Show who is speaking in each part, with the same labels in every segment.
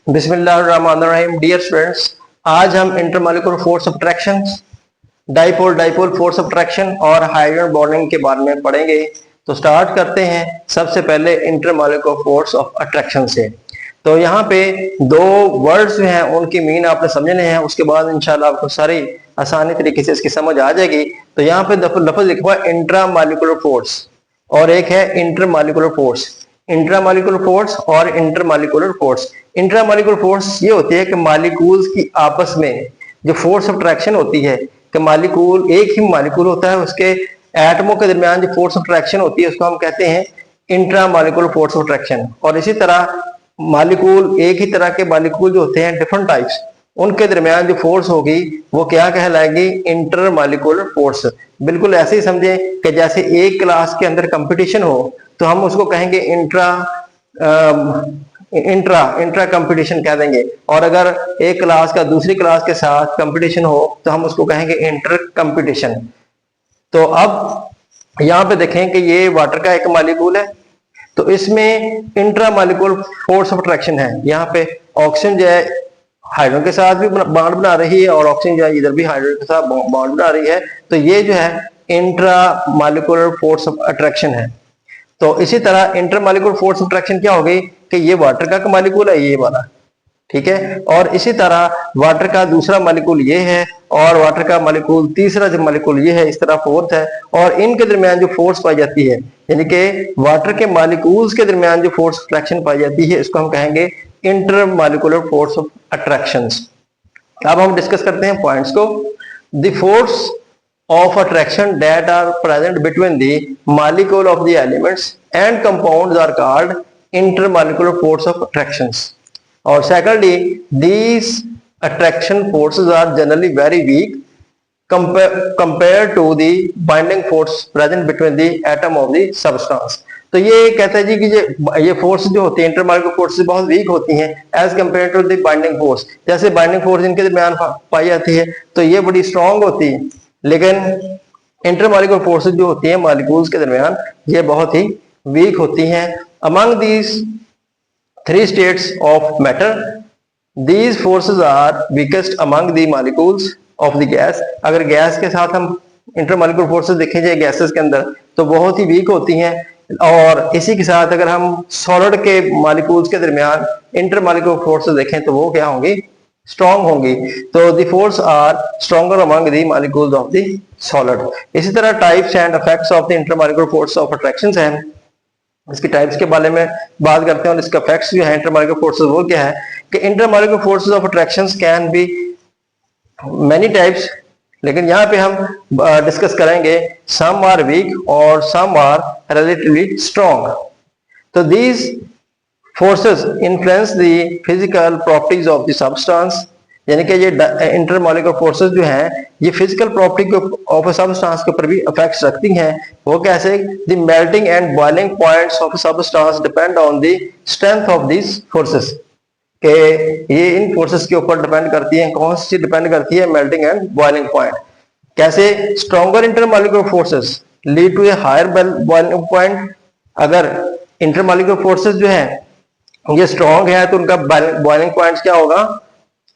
Speaker 1: बिस्मिल्लाहिर्रहमानिर्रहीम। Dear students, आज हम intermolecular force of attraction, dipole force of attraction और हाइड्रोजन बॉन्डिंग के बारे में पढ़ेंगे। तो स्टार्ट करते हैं सबसे पहले इंटरमॉलिक्यूलर फोर्स ऑफ अट्रैक्शन से। तो यहाँ पे दो वर्ड्स जो हैं उनकी मीन आपने समझने हैं, उसके बाद इंशाल्लाह आपको सारी आसानी तरीके से इसकी समझ आ जाएगी। तो यहाँ पे लफ्ज लिखा हुआ है इंट्रामॉलिक्यूलर फोर्स और एक है इंटरमॉलिक्यूलर फोर्स। इंट्रामॉलिक्यूलर फोर्स और इंटरमॉलिक्यूलर फोर्स। इंट्रामॉलिक्यूलर फोर्स ये होती है कि मॉलिक्यूल्स की आपस में जो फोर्स ऑफ अट्रैक्शन होती है कि मॉलिक्यूल, एक ही मॉलिक्यूल होता है, उसके एटमों के दरमियान जो फोर्स ऑफ अट्रैक्शन होती है उसको हम कहते हैं इंट्रामॉलिक्यूलर फोर्स ऑफ अट्रैक्शन। और इसी तरह मॉलिक्यूल, एक ही तरह के मॉलिक्यूल जो होते हैं डिफरेंट टाइप्स, उनके दरमियान जो फोर्स होगी वो क्या कहलाएगी? Intermolecular force. बिल्कुल ऐसे ही समझें कि जैसे एक क्लास के अंदर कंपटीशन हो तो हम उसको कहेंगे इंट्रा कंपटीशन कह देंगे, और अगर एक क्लास का दूसरी क्लास के साथ कंपटीशन हो तो हम उसको कहेंगे इंटर कंपटीशन। तो अब यहाँ पे देखें कि ये वाटर का एक मॉलिक्यूल है, तो इसमें इंट्रामॉलिक्यूलर फोर्स ऑफ अट्रैक्शन है। यहाँ पे ऑक्सीजन जो है हाइड्रोजन के साथ भी बॉन्ड बना रही है और ऑक्सीजन जो है इधर भी हाइड्रोजन के साथ बॉन्ड बना रही है, तो ये जो है इंट्रामॉलिक्यूलर फोर्स ऑफ अट्रैक्शन है। तो इसी तरह इंटरमॉलिक्यूलर फोर्स ऑफ अट्रैक्शन क्या हो गई कि ये वाटर का मॉलिक्यूल है ये वाला, ठीक है, और इसी तरह वाटर का दूसरा मॉलिक्यूल ये है और वाटर का मॉलिक्यूल तीसरा जो मॉलिक्यूल ये है, इस तरह फोर्थ है, और इनके दरमियान जो फोर्स पाई जाती है, यानी कि वाटर के मॉलिक्यूल्स के दरमियान जो फोर्स अट्रैक्शन पाई जाती है, इसको हम कहेंगे इंटरमॉलिक्यूलर फोर्स ऑफ अट्रैक्शंस। अब हम डिस्कस करते हैं पॉइंट्स को। The force of attraction that are present between the molecule of the elements and compounds are called intermolecular force of attractions. Or secondly, these attraction forces are generally very weak compared to the binding force present between the atom of the substance. तो ये कहता है जी कि ये force जो होती है intermolecular force बहुत वीक होती हैं as compared to the binding force. जैसे बाइंडिंग फोर्स इनके दरमियान पाई जाती है तो ये बड़ी स्ट्रांग होती है, लेकिन इंटरमॉलिक्यूलर फोर्सेस जो होती हैं मॉलिक्यूल्स के दरमियान ये बहुत ही वीक होती हैं। Among these three states of matter, these forces are weakest among the molecules of the gas. अगर गैस के साथ हम इंटरमॉलिक्यूलर फोर्सेस देखें जाए गैसेस के अंदर तो बहुत ही वीक होती हैं, और इसी के साथ अगर हम सॉलिड के मॉलिक्यूल्स के दरमियान इंटरमॉलिक्यूलर फोर्सेस देखें तो वो क्या होंगी? स्ट्रॉन्ग होंगी। तो the force are stronger among the molecules of the solid. इसी तरह types and effects of the intermolecular force of attractions हैं। इसकी टाइप्स के बारे में बात करते हैं और इसका इफेक्ट्स जो है इंटरमॉलिक्यूलर फोर्सेस वो क्या है कि intermolecular forces of attractions can be many types, लेकिन यहाँ पे हम डिस्कस करेंगे सम आर वीक और सम आर रिलेटिवली स्ट्रॉन्ग। तो these forces influence the physical properties of the substance, यानी कि ये इंटरमॉलिक्यूलर फोर्सेस जो हैं ये physical property of a substance के ऊपर भी इफेक्ट्स रखती हैं। वो कैसे? The melting and boiling points of substance depend on the strength of these forces, के ये इन फोर्सेस के ऊपर डिपेंड करती है। कौन सी डिपेंड करती है? Melting and boiling point. कैसे? Stronger intermolecular forces lead to a higher boiling point. अगर इंटरमॉलिक्यूलर फोर्सेस जो है ये स्ट्रॉन्ग है तो उनका बॉइलिंग पॉइंट क्या होगा?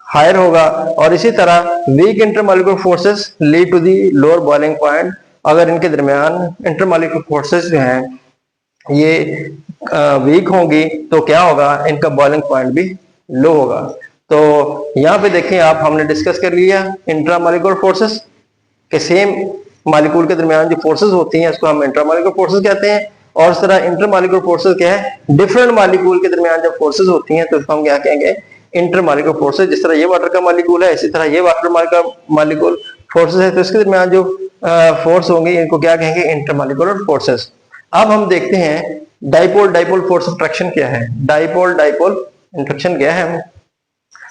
Speaker 1: हायर होगा। और इसी तरह weak intermolecular forces lead to the lower boiling point. अगर इनके दरमियान इंटरमॉलिक्यूलर फोर्सेस जो हैं ये वीक होंगी तो क्या होगा? इनका बॉइलिंग पॉइंट भी लो होगा। तो यहाँ पे देखें आप, हमने डिस्कस कर लिया इंट्रामॉलिक्यूलर फोर्सेस के सेम मॉलिक्यूल के दरमियान जो फोर्सेस होती हैं उसको हम इंट्रामॉलिक्यूलर फोर्सेस कहते हैं, और इस तरह इंटरमॉलिक्यूलर फोर्सेस क्या है? डिफरेंट मॉलिक्यूल के दरमियान जब फोर्सेस होती हैं तो हम क्या कहेंगे? Intermolecular forces. जिस तरह ये वाटर का मॉलिक्यूल है इसी तरह ये वाटर का मॉलिक्यूल फोर्सेस है, तो इसके दरमियान जो फोर्स होंगे इनको क्या कहेंगे? Intermolecular forces. अब हम देखते हैं डाइपोल फोर्स ऑफ अट्रैक्शन क्या है। डाइपोल अट्रैक्शन क्या है?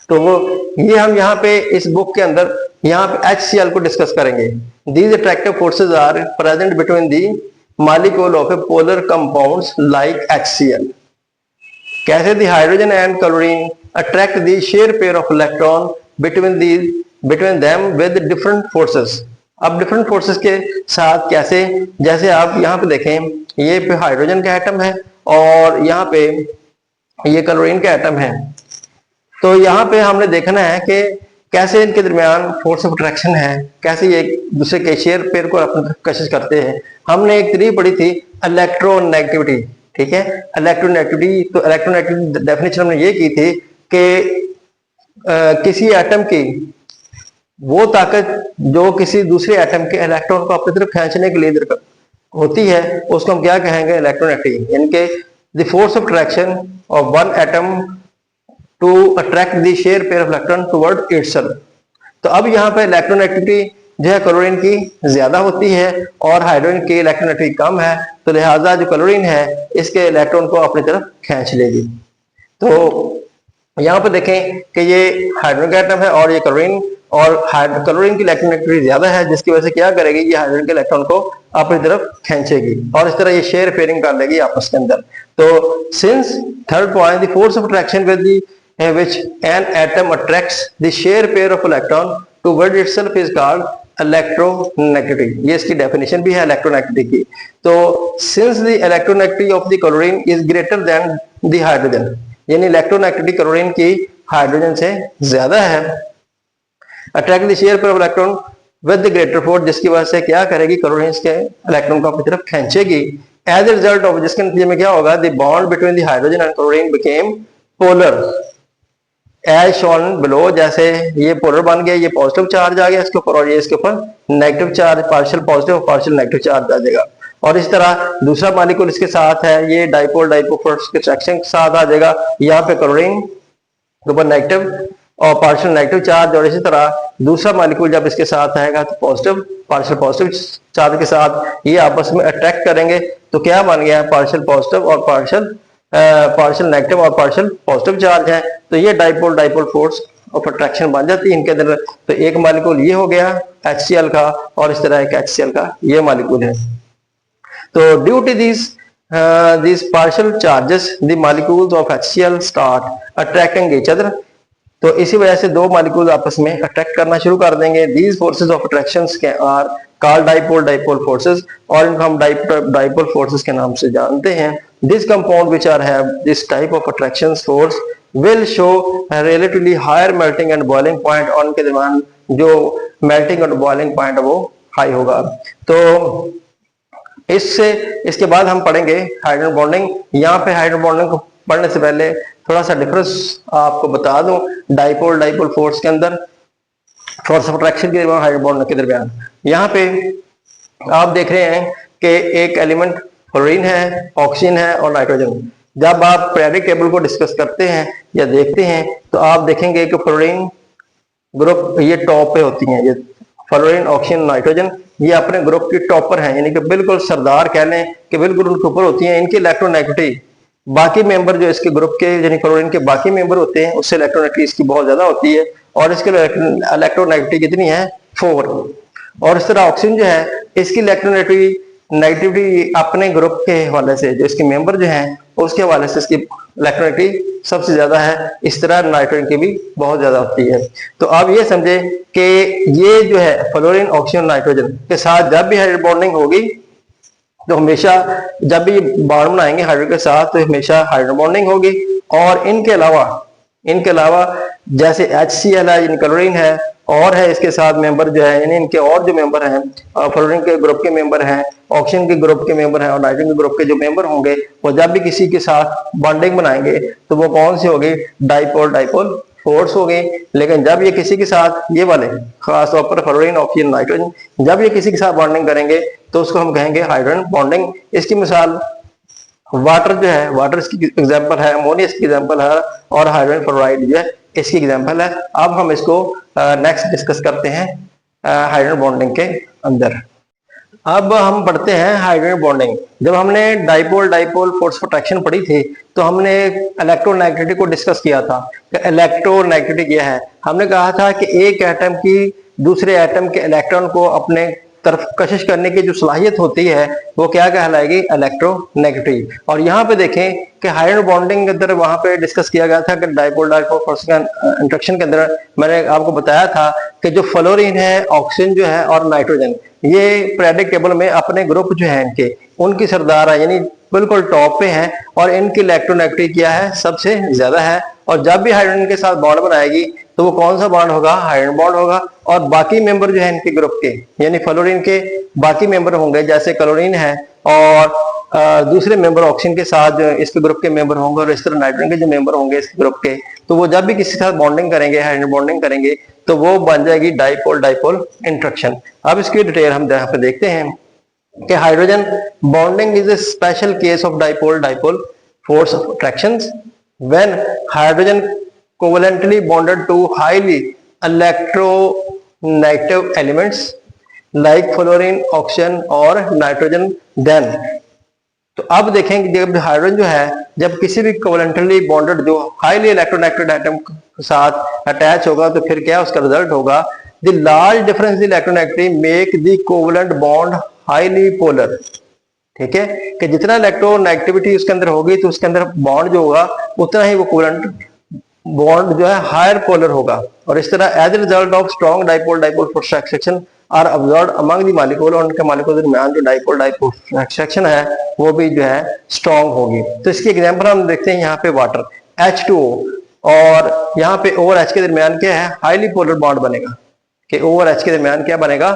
Speaker 1: तो वो ये हम यहाँ पे इस बुक के अंदर यहाँ पे HCl को डिस्कस करेंगे। These attractive forces are present between the molecule of a polar compounds like HCl. कैसे? the hydrogen and chlorine attract the shared pair of electron between them with different forces. अब different forces के साथ कैसे? जैसे आप यहाँ पे देखें ये पे हाइड्रोजन का एटम है और यहाँ पे ये क्लोरीन का एटम है। तो यहाँ पे हमने देखना है कि कैसे इनके दरमियान फोर्स ऑफ अट्रैक्शन है, कैसे ये एक दूसरे के शेयर पेयर को अपनी तरफ कशिश करते हैं। हमने एक थ्योरी पढ़ी थी इलेक्ट्रोनेगेटिविटी, ठीक है, इलेक्ट्रोनेगेटिविटी। तो इलेक्ट्रोनेगेटिविटी डेफिनेशन हमने ये की थी कि किसी एटम की वो ताकत जो किसी दूसरे एटम के इलेक्ट्रॉन को अपनी तरफ खींचने के लिए होती है, उसको हम क्या कहेंगे, इलेक्ट्रोनेगेटिविटी। यानी कि the force of attraction of one atom to attract the share pair of electron toward itself. तो अब यहाँ पे इलेक्ट्रोनेगेटिविटी जो है क्लोरीन की ज्यादा होती है और हाइड्रोजन की इलेक्ट्रोनेगेटिविटी कम है, तो लिहाजा जो क्लोरीन है इसके इलेक्ट्रॉन को अपनी तरफ खींच लेगी। तो यहाँ पे देखें कि ये हाइड्रोजन का एटम है और ये क्लोरीन, और क्लोरीन की इलेक्ट्रोनेगेटिविटी ज्यादा है, जिसकी वजह से क्या करेगी, ये हाइड्रोजन के इलेक्ट्रॉन को अपनी तरफ खींचेगी और इस तरह ये शेयर पेयरिंग कर लेगी आपस के अंदर। तो since third point, the force of attraction with which an atom attracts the share pair of electron toward itself is called electronegativity। ये इसकी डेफिनेशन भी है इलेक्ट्रोनेगेटिविटी की। तो since the electronegativity of the chlorine is greater than the hydrogen, यानी electronegativity chlorine की hydrogen से ज्यादा है, attract the share pair of electron with the greater force, जिसकी वजह से क्या करेगी, क्लोरीन के इलेक्ट्रॉन को अपनी तरफ खींचेगी। एज ए रिजल्ट ऑफ जिसके नतीजे में क्या होगा, the bond between the hydrogen and chlorine became polar as shown below. जैसे ये पोलर बन गया, ये पॉजिटिव चार्ज आ गया इसके ऊपर और ये इसके ऊपर नेगेटिव चार्ज, पार्शियल पॉजिटिव और पार्शियल नेगेटिव चार्ज आ जाएगा। और इस तरह दूसरा मॉलिक्यूल इसके साथ है, ये डाइपोल फोर्स के अट्रैक्शन के साथ आ जाएगा, यहाँ पे क्लोरीन के ऊपर नेगेटिव और पार्शियल नेगेटिव चार्ज। और इसी तरह दूसरा मॉलिक्यूल जब इसके साथ आएगा तो पॉजिटिव पार्शियल पॉजिटिव चार्ज के साथ ये आपस में अट्रैक्ट करेंगे, तो क्या बन गया, पार्शियल पॉजिटिव और पार्शियल नेगेटिव और पार्शियल पॉजिटिव चार्ज है। तो ये डाइपोल फोर्स ऑफ अट्रैक्शन बन जाती है इनके अंदर। तो एक मॉलिक्यूल ये हो गया HCl का और इस तरह एक HCl का ये मॉलिक्यूल है। तो due to these partial charges the molecules of HCl start attracting each other। तो इसी वजह से दो मॉलिक्यूल आपस में अट्रैक्ट करना शुरू कर देंगे। These forces of attractions are called dipole forces, और इनको हम dipole forces के नाम से जानते हैं। This compound which are have this type of attraction force will show a relatively higher melting and boiling point, और उनके दरमियान जो melting और boiling point है वो हाई होगा। तो इसके बाद हम पढ़ेंगे हाइड्रोजन बॉन्डिंग। यहाँ पे हाइड्रोजन बॉन्डिंग को पढ़ने से पहले थोड़ा सा डिफरेंस आपको बता दूं। डाइपोल फोर्स के अंदर फोर्स ऑफ अट्रैक्शन के दरमियान हाइड्रोजन बॉन्ड के दरमियान यहाँ पे आप देख रहे हैं कि एक एलिमेंट फ्लोरीन है, ऑक्सीजन है और नाइट्रोजन। जब आप पीरियोडिक टेबल को डिस्कस करते हैं या देखते हैं तो आप देखेंगे कि फ्लोरीन ग्रुप ये टॉप पे होती हैं, ये फ्लोरीन ऑक्सीजन नाइट्रोजन ये अपने ग्रुप की टॉपर हैं, यानी कि बिल्कुल सरदार कह लें कि बिल्कुल उनके ऊपर होती हैं। इनकी इलेक्ट्रोनेगेटिविटी बाकी मेंबर जो इसके ग्रुप के यानी क्लोरीन के बाकी मेंबर होते हैं उससे इलेक्ट्रोनेगेटिविटी इसकी बहुत ज्यादा होती है, और इसके इलेक्ट्रोनेगेटिविटी कितनी है, 4। और इस तरह ऑक्सीजन जो है इसकी इलेक्ट्रोनेगेटिविटी अपने ग्रुप के हवाले से जो इसके मेंबर जो हैं उसके हवाले से इसकी इलेक्ट्रोनेगेटिविटी सबसे ज्यादा है। इस तरह नाइट्रोजन की भी बहुत ज्यादा होती है। तो आप ये समझे कि ये जो है फ्लोरीन ऑक्सीजन नाइट्रोजन के साथ जब भी हाइड्रोजन बॉन्डिंग होगी तो हमेशा जब भी बॉन्ड बनाएंगे हाइड्रोजन के साथ तो हमेशा हाइड्रोजन बॉन्डिंग होगी। और इनके अलावा जैसे HCl है यानी क्लोरीन है और है इसके साथ मेंबर जो है यानी इनके और जो मेंबर हैं फ्लोरीन के ग्रुप के मेंबर हैं, ऑक्सीजन के ग्रुप के मेंबर हैं और नाइट्रोजन के ग्रुप के जो मेंबर होंगे वो जब भी किसी के साथ बॉन्डिंग बनाएंगे तो वो कौन सी होगी, डाइपोल फोर्स हो गई। लेकिन जब ये किसी के साथ ये वाले खासतौर पर फ्लोरीन ऑक्सीजन नाइट्रोजन जब ये किसी के साथ बॉन्डिंग करेंगे तो उसको हम कहेंगे हाइड्रोजन बॉन्डिंग। इसकी मिसाल वाटर जो है, वाटर इसकी एग्जांपल है, अमोनिया इसकी एग्जांपल है और हाइड्रोजन फ्लोराइड जो है इसकी एग्जांपल है। अब हम इसको नेक्स्ट डिस्कस करते हैं हाइड्रोजन बॉन्डिंग के अंदर। अब हम पढ़ते हैं हाइड्रोजन बॉन्डिंग। जब हमने डाइपोल फोर्स ऑफ अट्रैक्शन पढ़ी थी तो हमने इलेक्ट्रोनेगेटिविटी को डिस्कस किया था कि इलेक्ट्रोनेगेटिविटी क्या है। हमने कहा था कि एक एटम की दूसरे एटम के इलेक्ट्रॉन को अपने तरफ कशिश करने की जो सलाहियत होती है वो क्या कहलाएगी, इलेक्ट्रोनेगेटिविटी। और यहाँ पे देखें कि हाइड्रोजन बॉन्डिंग के अंदर वहां पे डिस्कस किया गया था कि डाइपोल फोर्स का इंट्रैक्शन के अंदर मैंने आपको बताया था कि जो फ्लोरीन है, ऑक्सीजन जो है और नाइट्रोजन ये पीरियोडिक टेबल में अपने ग्रुप जो है इनके उनकी सरदार है यानी बिल्कुल टॉप पे हैं और इनकी इलेक्ट्रोनेगेटिविटी क्या है, सबसे ज्यादा है। और जब भी हाइड्रोजन के साथ बॉन्ड बनाएगी तो वो कौन सा बॉन्ड होगा, हाइड्रोजन बॉन्ड होगा। और बाकी मेंबर जो है इनके ग्रुप के, यानी फ्लोरीन के बाकी मेंबर होंगे, जैसे क्लोरीन है और दूसरे मेंबर ऑक्सीजन के साथ जो इसके ग्रुप के मेंबर होंगे, और इस तरह नाइट्रोजन के जो मेंबर होंगे इसके ग्रुप के, तो वो जब भी किसी के साथ बॉन्डिंग करेंगे, हाइड्रोजन बॉन्डिंग करेंगे, तो वो बन जाएगी डाइपोल डाइपोल इंटरेक्शन। अब इसकी डिटेल हम यहाँ पे देखते हैं कि hydrogen bonding is a special case of dipole dipole force of attractions when hydrogen covalently bonded to highly electronegative elements like fluorine, oxygen और nitrogen then। तो अब देखें कि जब हाइड्रोजन जो है जब किसी भी कोवलेंटली बॉन्डेड जो हाईली इलेक्ट्रोनेगेटिव एटम के साथ अटैच होगा तो फिर क्या उसका रिजल्ट होगा, the large difference in electronegativity make the covalent bond highly polar. ठीक है, कि जितना इलेक्ट्रोनेगेटिविटी उसके अंदर होगी तो उसके अंदर बॉन्ड जो होगा उतना ही वो कोवलेंट बॉन्ड जो है हायर पोलर होगा। और इस तरह as a result of strong dipole dipole force attraction are observed among the molecule, और उनके मॉलिक्यूल के दरमियान जो डाइपोल डाइपोल अट्रैक्शन है वो भी जो है स्ट्रॉन्ग होगी। तो इसकी एग्जांपल हम देखते हैं यहाँ पे वाटर H2O, और यहाँ पे O और H के दरमियान क्या है, हाईली पोलर बॉन्ड बनेगा, कि O और H के दरमियान क्या बनेगा,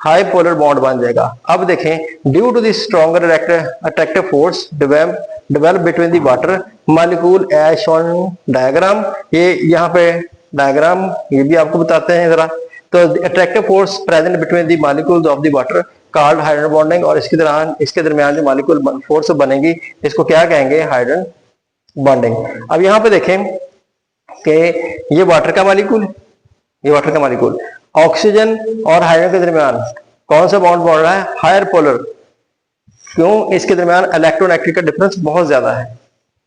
Speaker 1: हाई पोलर बॉन्ड बन जाएगा। अब देखें due to this stronger attractive force develop between the water molecule as shown diagram, ये यहाँ पे डायग्राम ये भी आपको बताते हैं जरा। तो attractive force present between the molecules of the water called hydrogen bonding, और इसके दरमियान जो मॉलिक्यूल फोर्स बनेगी इसको क्या कहेंगे, हाइड्रोजन बॉन्डिंग। अब यहाँ पे देखें कि ये वाटर का मॉलिक्यूल, ये वाटर का मॉलिक्यूल ऑक्सीजन और हाइड्रोजन के दरमियान कौन सा बॉन्ड बन रहा है, हायर पोलर। क्यों, इसके दरमियान इलेक्ट्रोनेगेटिव का डिफरेंस बहुत ज्यादा है।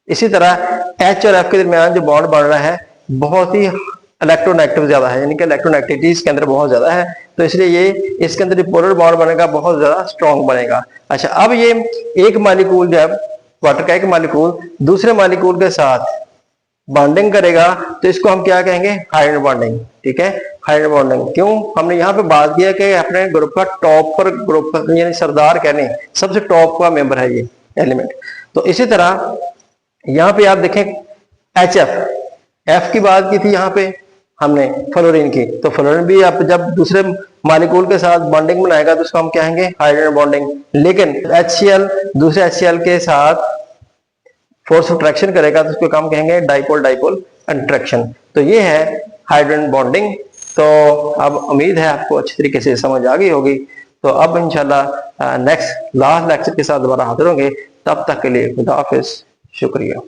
Speaker 1: इसी तरह H और F के दरमियान जो बॉन्ड बन रहा है बहुत ही इलेक्ट्रोनेगेटिव ज्यादा है, यानी कि इलेक्ट्रोनेगेटिविटी इसके अंदर बहुत ज्यादा है, तो इसलिए ये इसके अंदर जो पोलर बॉन्ड बनेगा बहुत ज्यादा स्ट्रॉन्ग बनेगा। अच्छा, अब ये एक मॉलिक्यूल जब वाटर का एक मॉलिक्यूल दूसरे मॉलिक्यूल के साथ बॉन्डिंग करेगा तो इसको हम क्या कहेंगे, हाइड्रोजन बॉन्डिंग। ठीक है, हाइड्रोजन बॉन्डिंग। क्यों, हमने यहाँ पे बात किया कि अपने ग्रुप का टॉप पर ग्रुप यानी सरदार कहने सबसे टॉप का मेंबर है ये एलिमेंट। तो इसी तरह यहाँ पे आप देखें HF, F की बात की थी यहाँ पे हमने फ्लोरीन की, तो फ्लोरीन भी आप जब दूसरे मॉलिक्यूल के साथ बॉन्डिंग बनाएगा तो उसको हम कहेंगे हाइड्रोजन बॉन्डिंग। लेकिन HCl दूसरे HCl के साथ फोर्स अट्रैक्शन करेगा तो उसको हम कहेंगे डाइपोल डाइपोल इंटरेक्शन। तो ये है हाइड्रोजन बॉन्डिंग। तो अब उम्मीद है आपको अच्छी तरीके से समझ आ गई होगी। तो अब इंशाल्लाह नेक्स्ट लास्ट लेक्चर के साथ दोबारा हाजिर होंगे, तब तक के लिए खुदा हाफिज, शुक्रिया।